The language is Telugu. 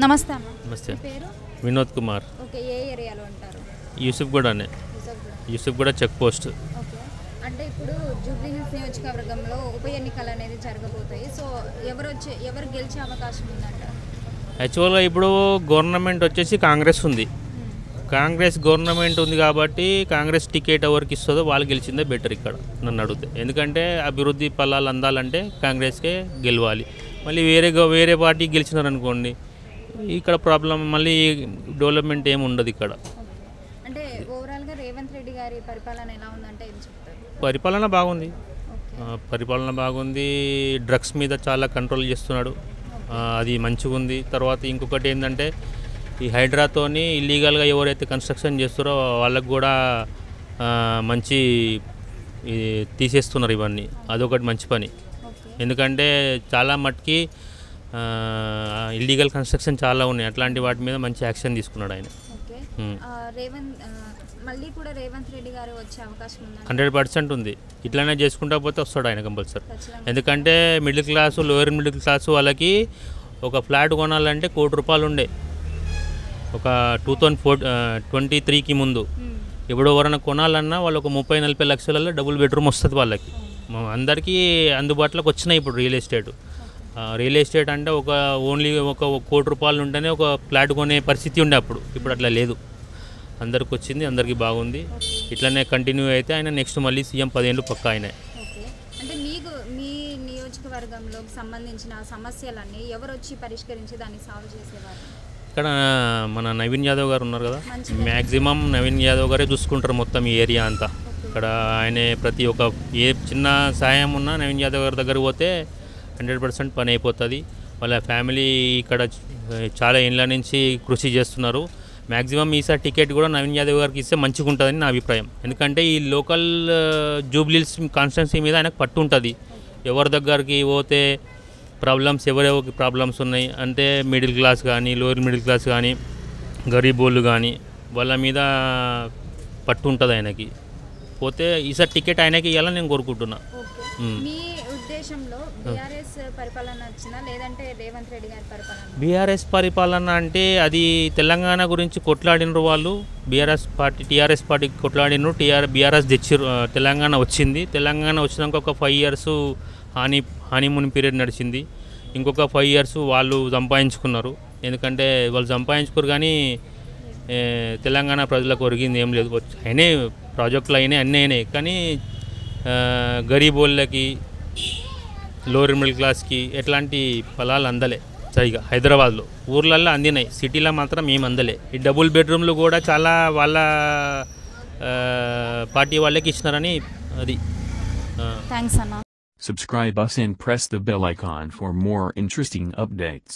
నమస్తే అన్న. నమస్తే. మీ పేరు? వినోద్ కుమార్. ఓకే. ఏ ఏరియాలో ఉంటారు? యూసుఫ్గూడనే. Yousufguda check post. ఓకే. అంటే ఇప్పుడు జూబ్లీ హిల్స్ నియోజకవర్గంలో ఉప ఎన్నికలు అనేది జరగబోతాయి. సో ఎవరు గెలిచే అవకాశం ఉందంటారు? యాక్చువల్గా ఇప్పుడు గవర్నమెంట్ వచ్చేసి కాంగ్రెస్ ఉంది. కాంగ్రెస్ గవర్నమెంట్ ఉంది కాబట్టి కాంగ్రెస్ టికెట్ ఎవరికి ఇస్తుందో వాళ్ళు గెలిచిందే బెటర్ ఇక్కడ నన్ను అడిగితే. ఎందుకంటే అభివృద్ధి ఫలాలు అందాలంటే కాంగ్రెస్కే గెలవాలి. మళ్ళీ వేరే పార్టీ గెలిచినారనుకోండి ఇక్కడ ప్రాబ్లం, మళ్ళీ డెవలప్మెంట్ ఏమి ఉండదు ఇక్కడ. అంటే ఓవరాల్గా రేవంత్ రెడ్డి గారి పరిపాలన ఎలా ఉందంటే ఏం చెప్తారు? పరిపాలన బాగుంది. పరిపాలన బాగుంది. డ్రగ్స్ మీద చాలా కంట్రోల్ చేస్తున్నాడు, అది మంచిగా ఉంది. తర్వాత ఇంకొకటి ఏంటంటే ఈ హైడ్రాతోని ఇల్లీగల్గా ఎవరైతే కన్స్ట్రక్షన్ చేస్తారో వాళ్ళకు కూడా మంచి తీసేస్తున్నారు ఇవన్నీ. అదొకటి మంచి పని. ఎందుకంటే చాలా మట్టుకి ఇల్లీగల్ కన్స్ట్రక్షన్ చాలా ఉన్నాయి. అట్లాంటి వాటి మీద మంచి యాక్షన్ తీసుకున్నాడు ఆయన. మళ్ళీ కూడా రేవంత్ రెడ్డి గారు వచ్చే అవకాశం ఉంది? 100% ఉంది. ఇట్లానే చేసుకుంటా పోతే వస్తాడు ఆయన కంపల్సరీ. ఎందుకంటే middle class, lower middle class వాళ్ళకి ఒక ఫ్లాట్ కొనాలంటే ₹1,00,00,000 ఉండే ఒక 2023కి ముందు. ఇప్పుడు ఎవరైనా కొనాలన్నా వాళ్ళు ఒక 30-40 లక్షలలో డబుల్ బెడ్రూమ్ వస్తుంది వాళ్ళకి. అందరికీ అందుబాటులోకి వచ్చినాయి ఇప్పుడు రియల్ ఎస్టేట్. రియల్ ఎస్టేట్ అంటే ఓన్లీ ఒక ₹1,00,00,000 ఉంటేనే ఒక ఫ్లాట్ కొనే పరిస్థితి ఉండే అప్పుడు. ఇప్పుడు అట్లా లేదు, అందరికి వచ్చింది, అందరికీ బాగుంది. ఇట్లనే కంటిన్యూ అయితే ఆయన నెక్స్ట్ మళ్ళీ సీఎం 10 ఏళ్ళు పక్కా ఆయన. అంటే మీ నియోజకవర్గంలో సంబంధించిన సమస్యలన్నీ ఎవరు వచ్చి పరిష్కరించి దాన్ని సాల్వ్ చేసేవారు? ఇక్కడ మన నవీన్ యాదవ్ గారు ఉన్నారు కదా, మ్యాక్సిమం నవీన్ యాదవ్ గారే చూసుకుంటారు మొత్తం ఈ ఏరియా అంతా. ఇక్కడ ఆయన ప్రతి ఒక్క ఏ చిన్న సాయం ఉన్నా నవీన్ యాదవ్ గారి దగ్గర పోతే 100% పని అయిపోతుంది. వాళ్ళ ఫ్యామిలీ ఇక్కడ చాలా ఏళ్ళ నుంచి కృషి చేస్తున్నారు. మ్యాక్సిమం ఈసారి టికెట్ కూడా నవీన్ యాదవ్ గారికి ఇస్తే మంచిగా ఉంటుందని నా అభిప్రాయం. ఎందుకంటే ఈ లోకల్ జూబ్లీహిల్స్ కాన్స్టిట్యున్సీ మీద ఆయనకు పట్టు ఉంటుంది. ఎవరి దగ్గరికి పోతే ఎవరెవరికి ప్రాబ్లమ్స్ ఉన్నాయి అంటే మిడిల్ క్లాస్ కానీ, లోయర్ మిడిల్ క్లాస్ కానీ, గరీబోళ్ళు కానీ వాళ్ళ మీద పట్టు ఉంటుంది ఆయనకి. పోతే ఈసారి టికెట్ ఆయనకి ఇవ్వాలని నేను కోరుకుంటున్నా. మీ ఉద్దేశంలో బీఆర్ఎస్ పరిపాలన వచ్చినా లేదంటే రేవంత్ రెడ్డి గారి పరిపాలన? బీఆర్ఎస్ పరిపాలన అంటే అది తెలంగాణ గురించి కొట్లాడినరు వాళ్ళు. టీఆర్ఎస్ పార్టీ కొట్లాడినరు, బీఆర్ఎస్ తెచ్చిరు. తెలంగాణ వచ్చింది. తెలంగాణ వచ్చినాక ఒక 5 years హనీమూన్ పీరియడ్ నడిచింది. ఇంకొక 5 years వాళ్ళు సంపాదించుకున్నారు. ఎందుకంటే వాళ్ళు సంపాదించుకోరు కానీ తెలంగాణ ప్రజలకు ఒరిగింది ఏం లేదు. అయినాయి ప్రాజెక్టులు, అయినాయి అన్నీ అయినాయి, కానీ గరీబోళ్ళకి, లోయర్ మిడిల్ క్లాస్కి ఎట్లాంటి ఫలాలు అందలే సరిగా. హైదరాబాద్లో ఊర్లల్లో అందినాయి, సిటీలో మాత్రం ఏం అందలే. ఈ డబుల్ బెడ్రూమ్లు కూడా చాలా వాళ్ళ పార్టీ వాళ్ళకి ఇచ్చినారని అది. థ్యాంక్స్ అన్న. Subscribe us and press the bell icon for more interesting updates.